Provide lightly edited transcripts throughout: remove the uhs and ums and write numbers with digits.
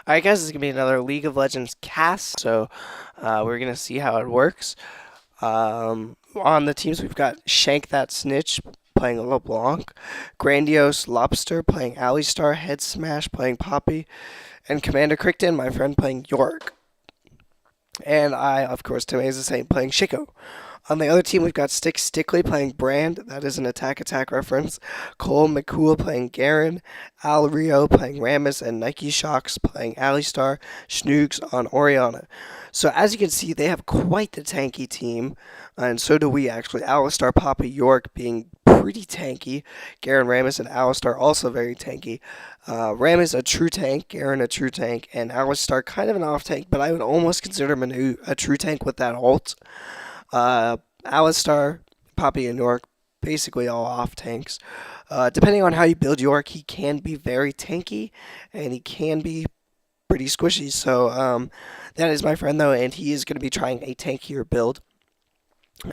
Alright guys, this is going to be another League of Legends cast, so we're going to see how it works. On the teams we've got Shank That Snitch playing LeBlanc, Grandiose Lobster playing Alistar, Head Smash playing Poppy, and Commander Crichton, my friend, playing York. And I, of course, Tamaze the Saint playing Shaco. On the other team, we've got Stick Stickley playing Brand. That is an attack reference. Cole McCool playing Garen. Al Rio playing Rammus. And Nike Shocks playing Alistar. Snoogs on Orianna. So as you can see, they have quite the tanky team. And so do we, actually. Alistar, Poppy, York being pretty tanky. Garen, Rammus, and Alistar also very tanky. Rammus a true tank, Garen a true tank, and Alistar kind of an off tank, but I would almost consider him a true tank with that ult. Alistar, Poppy, and York, basically all off tanks. Depending on how you build York, he can be very tanky, and he can be pretty squishy. So that is my friend, though, and he is going to be trying a tankier build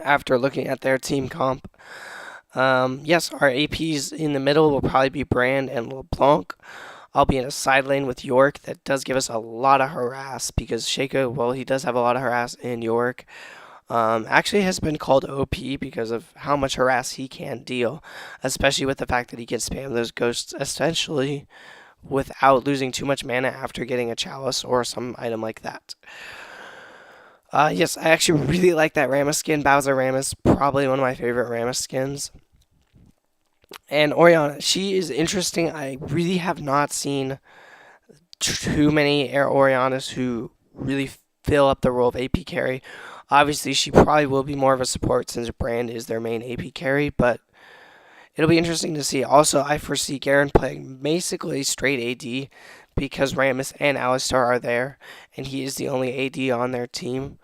after looking at their team comp. Yes, our APs in the middle will probably be Brand and LeBlanc. I'll be in a side lane with York. That does give us a lot of harass because Shaco, well, he does have a lot of harass in York. Actually has been called OP because of how much harass he can deal, especially with the fact that he can spam those ghosts essentially without losing too much mana after getting a chalice or some item like that. Yes, I actually really like that Rammus skin. Bowser Rammus, probably one of my favorite Rammus skins. And Orianna, she is interesting. I really have not seen too many Oriannas who really fill up the role of AP carry. Obviously, she probably will be more of a support since Brand is their main AP carry, but it'll be interesting to see. Also, I foresee Garen playing basically straight AD because Rammus and Alistar are there, and he is the only AD on their team.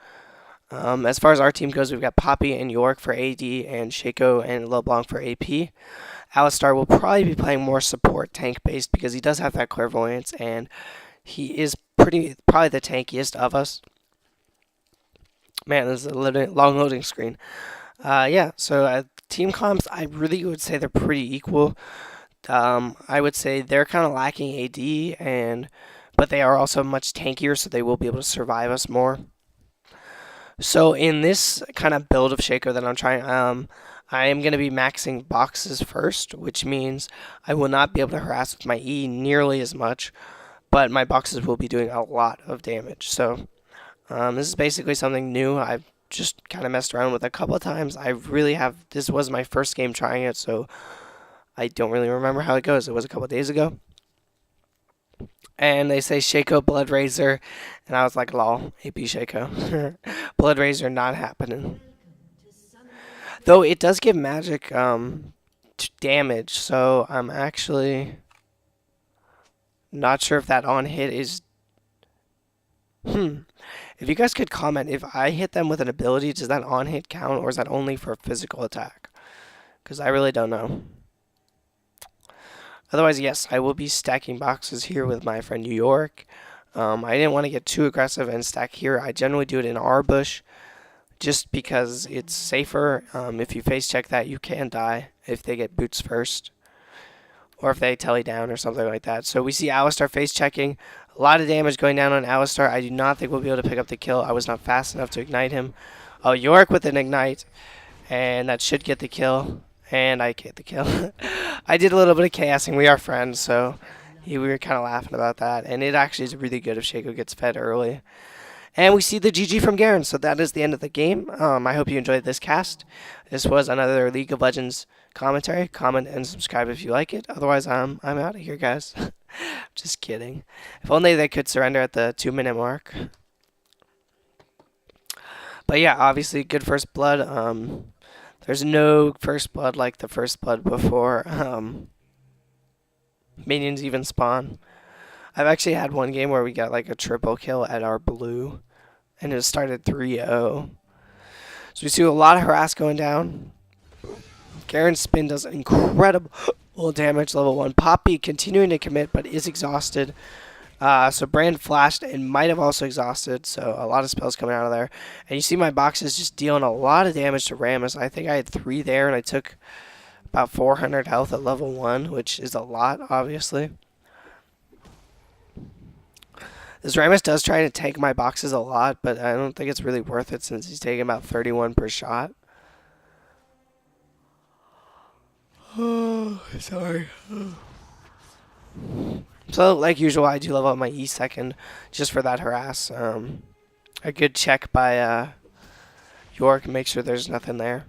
As far as our team goes, we've got Poppy and York for AD, and Shaco and LeBlanc for AP. Alistar will probably be playing more support tank-based because he does have that clairvoyance, and he is probably the tankiest of us. Man, this is a long loading screen. Yeah, so team comps, I really would say they're pretty equal. I would say they're kind of lacking AD, but they are also much tankier, so they will be able to survive us more. So in this kind of build of Shaco that I'm trying, I am going to be maxing boxes first, which means I will not be able to harass with my E nearly as much, but my boxes will be doing a lot of damage. So this is basically something new. I've just kind of messed around with a couple of times. This was my first game trying it, so I don't really remember how it goes. It was a couple of days ago. And they say Shaco Blood Razor, and I was like, lol, AP Shaco. Blood Razor not happening. Though it does give magic damage, so I'm actually not sure if that on hit is... If you guys could comment, if I hit them with an ability, does that on hit count, or is that only for physical attack? Because I really don't know. Otherwise, yes, I will be stacking boxes here with my friend New York. I didn't want to get too aggressive and stack here. I generally do it in our bush just because it's safer. If you face check that, you can die if they get boots first or if they telly down or something like that. So we see Alistar face checking. A lot of damage going down on Alistar. I do not think we'll be able to pick up the kill. I was not fast enough to ignite him. Oh, York with an ignite, and that should get the kill. And I get the kill. I did a little bit of chaosing. We are friends, so we were kind of laughing about that. And it actually is really good if Shaco gets fed early. And we see the GG from Garen, so that is the end of the game. I hope you enjoyed this cast. This was another League of Legends commentary. Comment and subscribe if you like it. Otherwise, I'm out of here, guys. Just kidding. If only they could surrender at the 2-minute mark. But yeah, obviously, good first blood. There's no first blood like the first blood before minions even spawn. I've actually had one game where we got like a triple kill at our blue, and it started 3-0. So we see a lot of harass going down. Garen's spin does incredible damage, level 1. Poppy continuing to commit, but is exhausted. So Brand flashed and might have also exhausted, so a lot of spells coming out of there. And you see my boxes just dealing a lot of damage to Rammus. I think I had 3 there, and I took about 400 health at level 1, which is a lot, obviously. This Ramus does try to tank my boxes a lot, but I don't think it's really worth it since he's taking about 31 per shot. Oh, sorry. So, like usual, I do level up my E second just for that harass. A good check by York, make sure there's nothing there.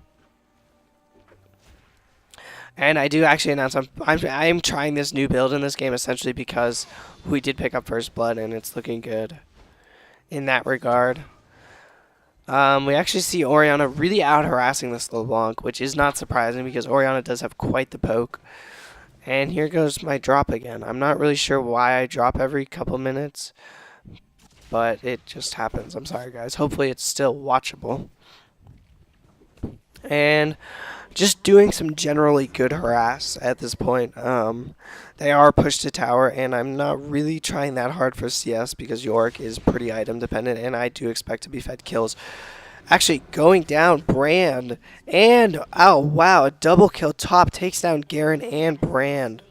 And I do actually announce I'm trying this new build in this game essentially because we did pick up first blood and it's looking good in that regard. We actually see Orianna really out harassing this LeBlanc, which is not surprising because Orianna does have quite the poke. And here goes my drop again. I'm not really sure why I drop every couple minutes, but it just happens. I'm sorry, guys. Hopefully it's still watchable. And just doing some generally good harass at this point. They are pushed to tower, and I'm not really trying that hard for CS because York is pretty item dependent, and I do expect to be fed kills. Actually, going down Brand, and oh wow, a double kill top takes down Garen and Brand.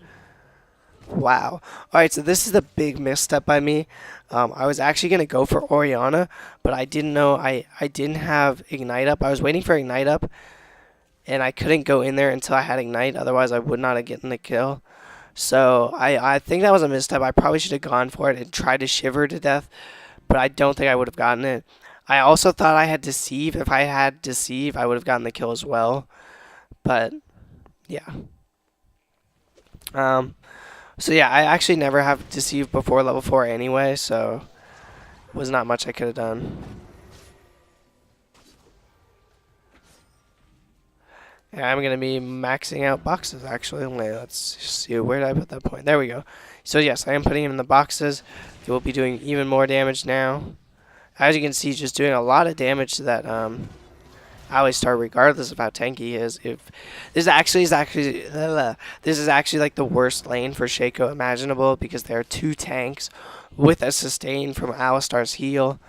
Wow. Alright, so this is a big misstep by me. I was actually going to go for Orianna, but I didn't know I didn't have Ignite up. I was waiting for Ignite up, and I couldn't go in there until I had Ignite, otherwise I would not have gotten the kill. So I think that was a misstep. I probably should have gone for it and tried to shiver to death, but I don't think I would have gotten it. I also thought I had Deceive. If I had Deceive, I would have gotten the kill as well. But, yeah. So yeah, I actually never have Deceive before level 4 anyway, so it was not much I could have done. And I'm going to be maxing out boxes, actually. Let's see, where did I put that point? There we go. So yes, I am putting him in the boxes. He will be doing even more damage now. As you can see, just doing a lot of damage to that Alistar, regardless of how tanky he is. If this is actually like the worst lane for Shaco imaginable because there are 2 tanks with a sustain from Alistar's heal.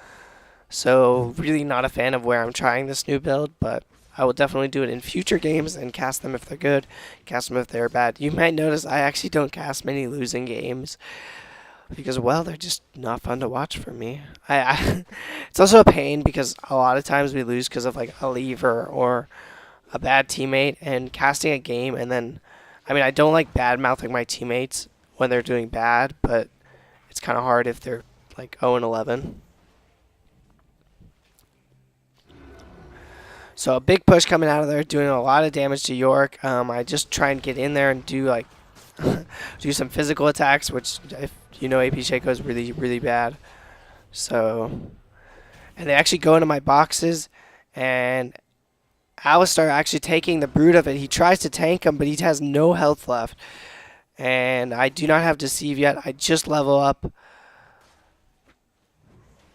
So really not a fan of where I'm trying this new build, but I will definitely do it in future games and cast them if they're good, cast them if they're bad. You might notice I actually don't cast many losing games because, well, they're just not fun to watch for me. It's also a pain because a lot of times we lose because of like a lever or a bad teammate, and casting a game and then, I mean, I don't like bad mouthing my teammates when they're doing bad, but it's kind of hard if they're like 0-11. So a big push coming out of there, doing a lot of damage to York. I just try and get in there and do like do some physical attacks, which if you know AP Shaco is really, really bad. So, and they actually go into my boxes, and Alistar actually taking the brood of it. He tries to tank him, but he has no health left. And I do not have Deceive yet. I just level up.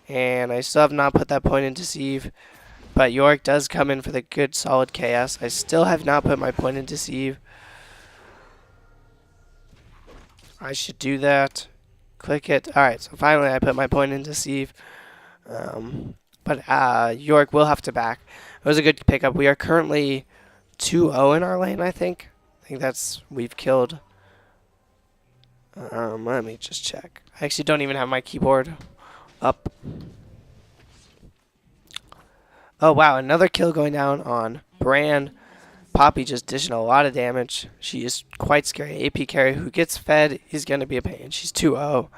And I still have not put that point in Deceive. But York does come in for the good solid KS. I still have not put my point in Deceive. I should do that. Click it. Alright, so finally I put my point in Deceive. But York will have to back. It was a good pickup. We are currently 2-0 in our lane, I think. I think that's, we've killed. Let me just check. I actually don't even have my keyboard up. Oh, wow, another kill going down on Brand. Poppy just dishing a lot of damage. She is quite scary. AP carry who gets fed is going to be a pain. She's 2-0.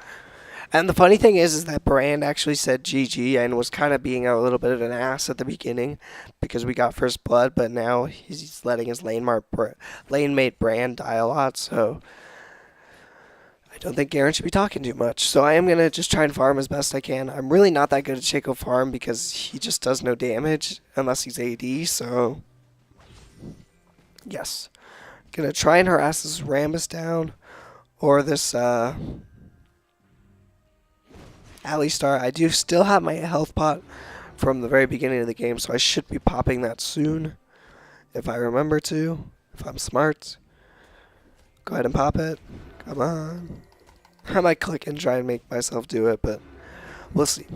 And the funny thing is that Brand actually said GG and was kind of being a little bit of an ass at the beginning because we got first blood, but now he's letting his lane mate Brand die a lot, so I don't think Garen should be talking too much. So I am going to just try and farm as best I can. I'm really not that good at Shaco farm because he just does no damage unless he's AD, so yes. Gonna try and harass this Rammus down or this Alistar. I do still have my health pot from the very beginning of the game, so I should be popping that soon if I remember to, if I'm smart. Go ahead and pop it. Come on. I might click and try and make myself do it, but we'll see.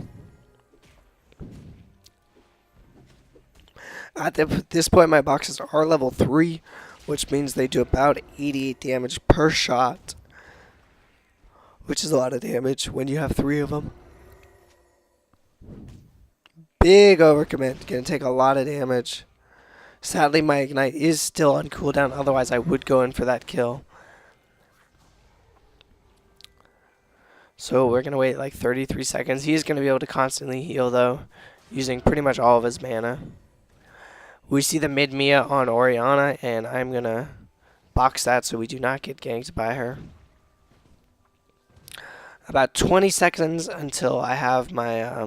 At this point, my boxes are level 3, which means they do about 88 damage per shot, which is a lot of damage when you have 3 of them. Big overcommit. Gonna take a lot of damage. Sadly, my Ignite is still on cooldown. Otherwise, I would go in for that kill. So we're going to wait like 33 seconds. He is going to be able to constantly heal, though, using pretty much all of his mana. We see the mid-Mia on Orianna, and I'm going to box that so we do not get ganked by her. About 20 seconds until I have my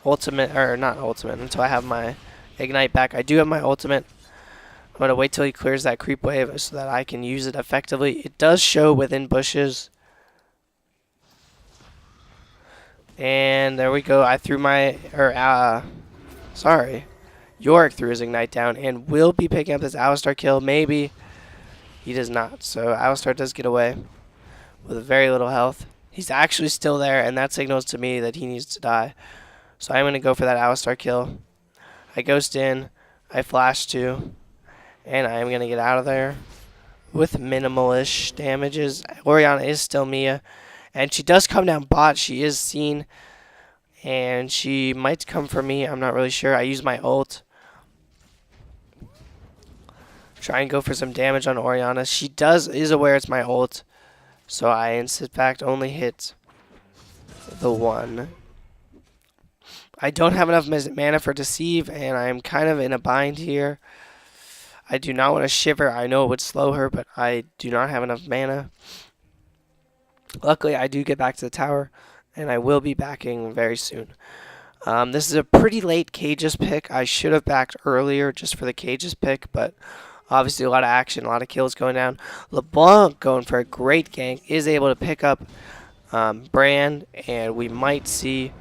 ultimate, or not ultimate, until I have my Ignite back. I do have my ultimate. I'm going to wait till he clears that creep wave so that I can use it effectively. It does show within bushes. And there we go. I threw my, Yorick threw his Ignite down and will be picking up this Alistar kill. Maybe. He does not. So Alistar does get away with very little health. He's actually still there, and that signals to me that he needs to die. So I'm going to go for that Alistar kill. I ghost in. I flash too. And I'm going to get out of there with minimal-ish damages. Orianna is still Mia. And she does come down bot. She is seen. And she might come for me. I'm not really sure. I use my ult. Try and go for some damage on Orianna. She is aware it's my ult. So I, in fact, only hit the one. I don't have enough mana for Deceive, and I'm kind of in a bind here. I do not want to Shiver. I know it would slow her, but I do not have enough mana. Luckily, I do get back to the tower, and I will be backing very soon. This is a pretty late Cages pick. I should have backed earlier just for the Cages pick, but obviously a lot of action, a lot of kills going down. LeBlanc going for a great gank, is able to pick up Brand, and we might see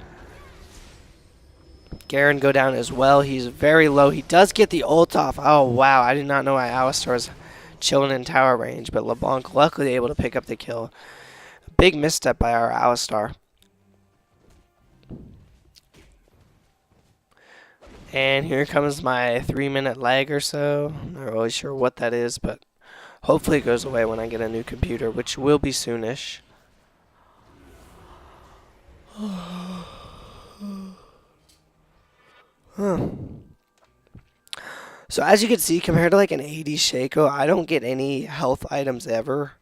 Garen go down as well. He's very low. He does get the ult off. Oh, wow. I did not know my Alistar was chilling in tower range, but LeBlanc luckily able to pick up the kill. Big misstep by our Alistar. And here comes my 3-minute lag or so. I'm not really sure what that is, but hopefully it goes away when I get a new computer, which will be soonish. So as you can see, compared to like an AP Shaco, I don't get any health items ever.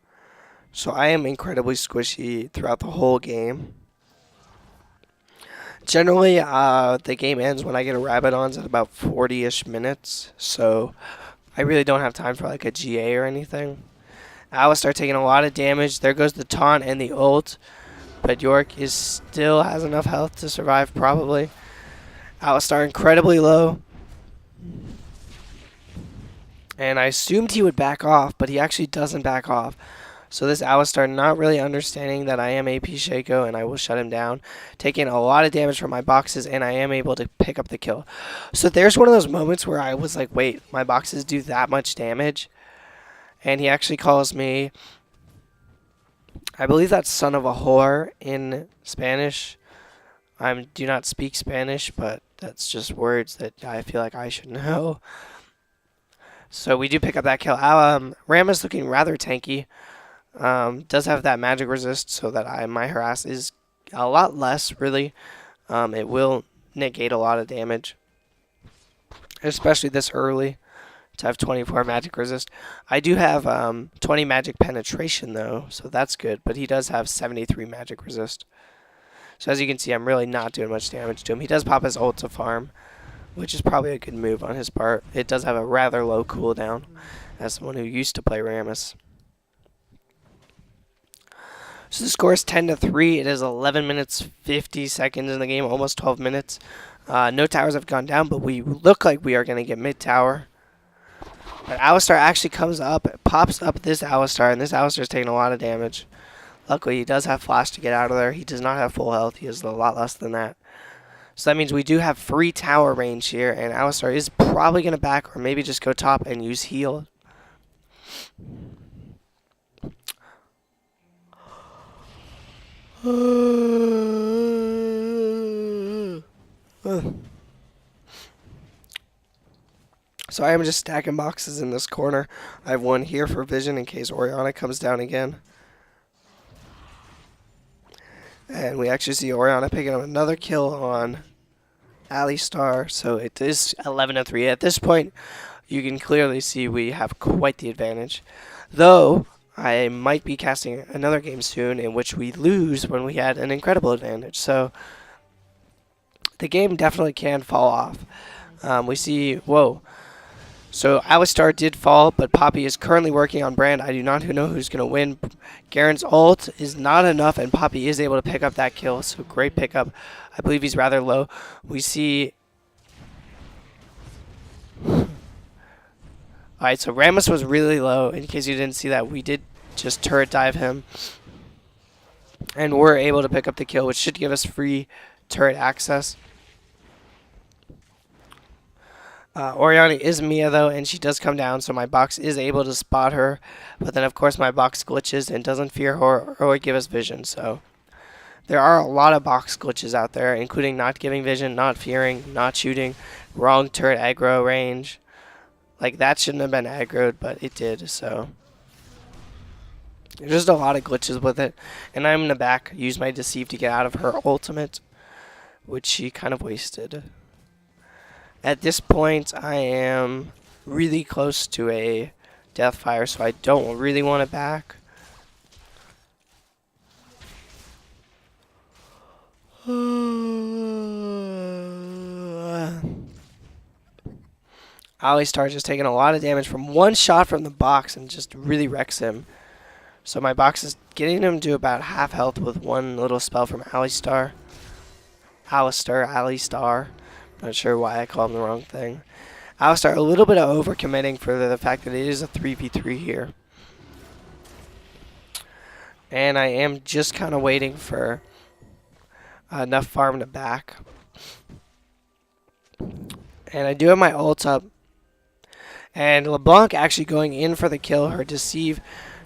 So I am incredibly squishy throughout the whole game. Generally, the game ends when I get a Rabadon's at about 40-ish minutes. So I really don't have time for like a GA or anything. Alistar taking a lot of damage. There goes the taunt and the ult. But Yorick still has enough health to survive probably. Alistar incredibly low. And I assumed he would back off, but he actually doesn't back off. So this Alistar not really understanding that I am AP Shaco and I will shut him down. Taking a lot of damage from my boxes, and I am able to pick up the kill. So there's one of those moments where I was like, wait, my boxes do that much damage? And he actually calls me, I believe that's son of a whore in Spanish. I do not speak Spanish, but that's just words that I feel like I should know. So we do pick up that kill. Ram is looking rather tanky. Does have that magic resist, so that my harass is a lot less, really. It will negate a lot of damage, especially this early, to have 24 magic resist. I do have 20 magic penetration, though, so that's good, but he does have 73 magic resist. So as you can see, I'm really not doing much damage to him. He does pop his ult to farm, which is probably a good move on his part. It does have a rather low cooldown, as someone who used to play Rammus. So the score is 10-3. It is 11 minutes 50 seconds in the game, almost 12 minutes. No towers have gone down, but we look like we are going to get mid-tower. But Alistar actually comes up, pops up this Alistar, and this Alistar is taking a lot of damage. Luckily, he does have flash to get out of there. He does not have full health. He has a lot less than that. So that means we do have free tower range here, and Alistar is probably going to back or maybe just go top and use heal. So I am just stacking boxes in this corner. I have one here for vision in case Orianna comes down again. And we actually see Orianna picking up another kill on Alistar, so it is 11-3. At this point, you can clearly see we have quite the advantage. Though, I might be casting another game soon in which we lose when we had an incredible advantage. So, the game definitely can fall off. We see, whoa. So Alistar did fall, but Poppy is currently working on Brand. I do not know who's going to win. Garen's ult is not enough, and Poppy is able to pick up that kill. So great pickup. I believe he's rather low. We see... Alright, so Rammus was really low. In case you didn't see that, we did just turret dive him. And we're able to pick up the kill, which should give us free turret access. Oriana is Mia, though, and she does come down, so my box is able to spot her. But then, of course, my box glitches and doesn't fear her or give us vision. So there are a lot of box glitches out there, including not giving vision, not fearing, not shooting, wrong turret aggro range. Like, that shouldn't have been aggroed, but it did, so... There's just a lot of glitches with it. And I'm in the back, use my Deceive to get out of her ultimate, which she kind of wasted. At this point, I am really close to a Deathfire, so I don't really want it back. Alistar just taking a lot of damage from one shot from the box and just really wrecks him. So my box is getting him to about half health with one little spell from Alistar. Alistar. Not sure why I called him the wrong thing. Alistar, a little bit of overcommitting for the fact that it is a 3v3 here. And I am just kind of waiting for enough farm to back. And I do have my ult up. And LeBlanc actually going in for the kill. Her Deceive,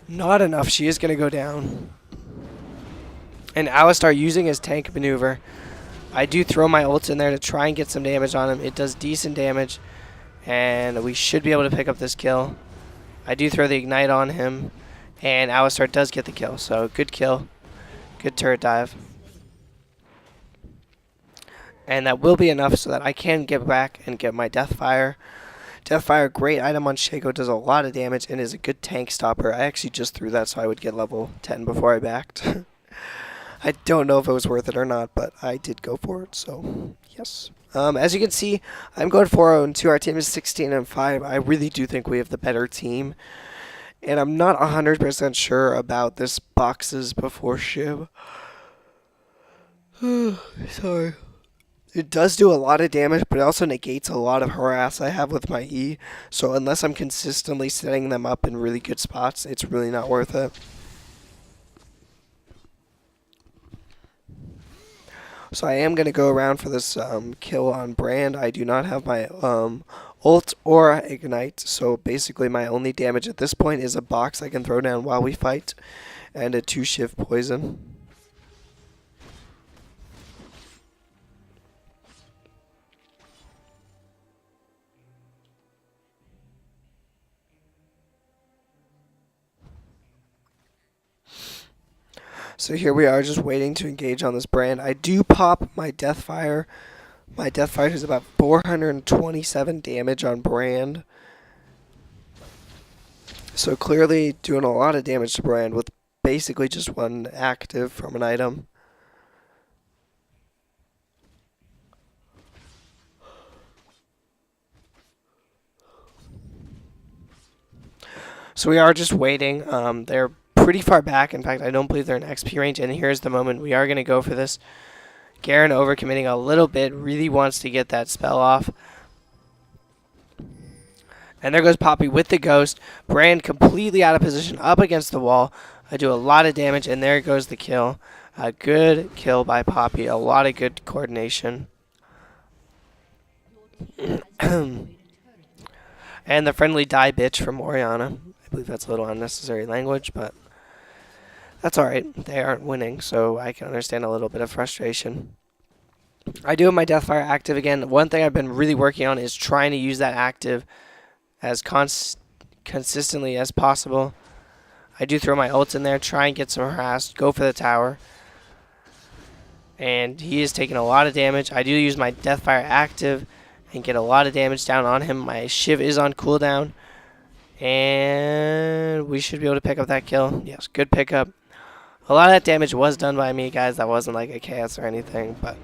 not enough. She is going to go down. And Alistar using his tank maneuver. I do throw my ult in there to try and get some damage on him. It does decent damage. And we should be able to pick up this kill. I do throw the Ignite on him. And Alistar does get the kill. So good kill. Good turret dive. And that will be enough so that I can get back and get my Deathfire. Deathfire, great item on Shaco, does a lot of damage and is a good tank stopper. I actually just threw that so I would get level 10 before I backed. I don't know if it was worth it or not, but I did go for it, so yes. As you can see, I'm going 4-0-2. Our team is 16-5. I really do think we have the better team. And I'm not 100% sure about this boxes before Shiv. Sorry. It does do a lot of damage, but it also negates a lot of harass I have with my E. So unless I'm consistently setting them up in really good spots, it's really not worth it. So I am going to go around for this kill on Brand. I do not have my ult or Ignite, so basically my only damage at this point is a box I can throw down while we fight, and a 2-shiv poison. So here we are just waiting to engage on this Brand. I do pop my Deathfire. My Deathfire is about 427 damage on Brand. So clearly doing a lot of damage to Brand with basically just one active from an item. So we are just waiting. They're pretty far back. In fact, I don't believe they're in XP range. And here's the moment. We are going to go for this. Garen overcommitting a little bit. Really wants to get that spell off. And there goes Poppy with the Ghost. Brand completely out of position up against the wall. I do a lot of damage. And there goes the kill. A good kill by Poppy. A lot of good coordination. And the friendly die bitch from Oriana. I believe that's a little unnecessary language, but that's alright. They aren't winning, so I can understand a little bit of frustration. I do have my Deathfire active again. One thing I've been really working on is trying to use that active as consistently as possible. I do throw my ult in there, try and get some harassed, go for the tower. and he is taking a lot of damage. I do use my Deathfire active and get a lot of damage down on him. My Shiv is on cooldown, and we should be able to pick up that kill. Yes, good pickup. A lot of that damage was done by me, guys. That wasn't like a chaos or anything, but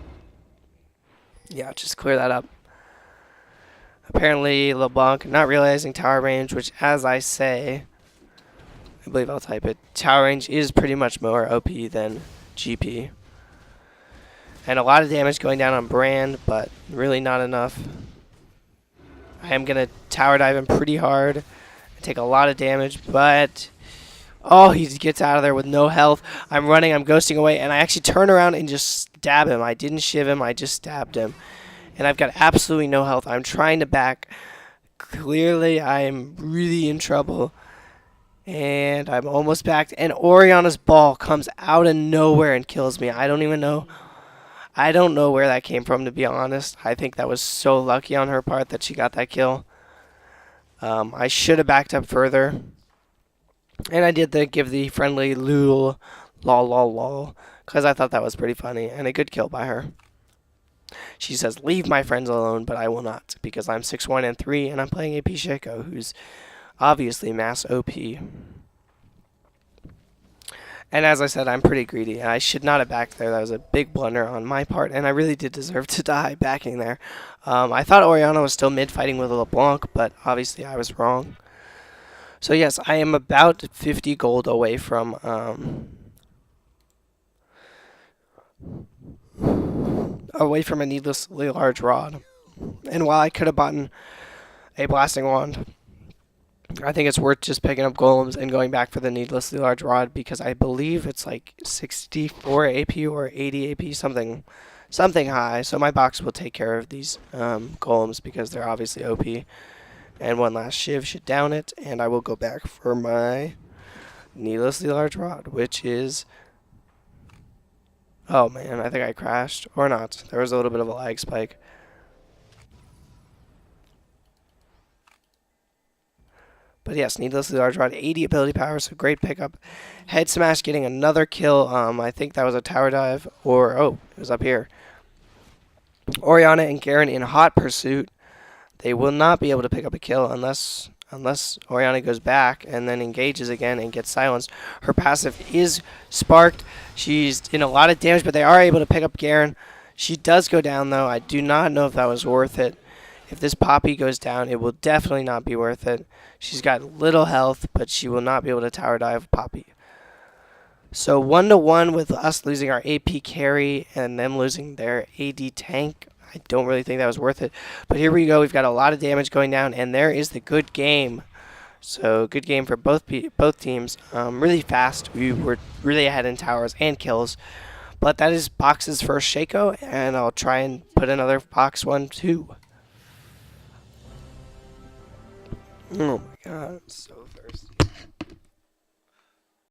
yeah, just clear that up. Apparently, LeBlanc not realizing tower range, which, as I say, I believe I'll type it, tower range is pretty much more OP than GP. And a lot of damage going down on Brand, but really not enough. I am going to tower dive him pretty hard and take a lot of damage, but oh, he gets out of there with no health. I'm running, I'm ghosting away, and I actually turn around and just stab him. I didn't shiv him, I just stabbed him. And I've got absolutely no health. I'm trying to back. Clearly, I'm really in trouble. And I'm almost backed. And Oriana's ball comes out of nowhere and kills me. I don't even know. I don't know where that came from, to be honest. I think that was so lucky on her part that she got that kill. I should have backed up further. And I did give the friendly lol, lol, because I thought that was pretty funny. And a good kill by her. She says, leave my friends alone, but I will not, because I'm 6'1" and 3, and I'm playing AP Shaco, who's obviously mass OP. And as I said, I'm pretty greedy. I should not have backed there. That was a big blunder on my part, and I really did deserve to die backing there. I thought Oriana was still mid-fighting with LeBlanc, but obviously I was wrong. So yes, I am about 50 gold away from a needlessly large rod. And while I could have bought a blasting wand, I think it's worth just picking up golems and going back for the needlessly large rod, because I believe it's like 64 AP or 80 AP, something high. So my box will take care of these golems because they're obviously OP. And one last shiv should down it, and I will go back for my needlessly large rod, which is... Oh man, I think I crashed. Or not. There was a little bit of a lag spike. But yes, needlessly large rod, 80 ability power, so great pickup. Head smash getting another kill. I think that was a tower dive, or oh, it was up here. Oriana and Garen in hot pursuit. They will not be able to pick up a kill unless Oriana goes back and then engages again and gets silenced. Her passive is sparked. She's in a lot of damage, but they are able to pick up Garen. She does go down, though. I do not know if that was worth it. If this Poppy goes down, it will definitely not be worth it. She's got little health, but she will not be able to tower dive Poppy. So 1-1 with us losing our AP carry and them losing their AD tank. I don't really think that was worth it. But here we go. We've got a lot of damage going down, and there is the good game. So good game for both teams. Really fast. We were really ahead in towers and kills. But that is Box's first Shaco, and I'll try and put another Box one too. Oh my god, I'm so thirsty.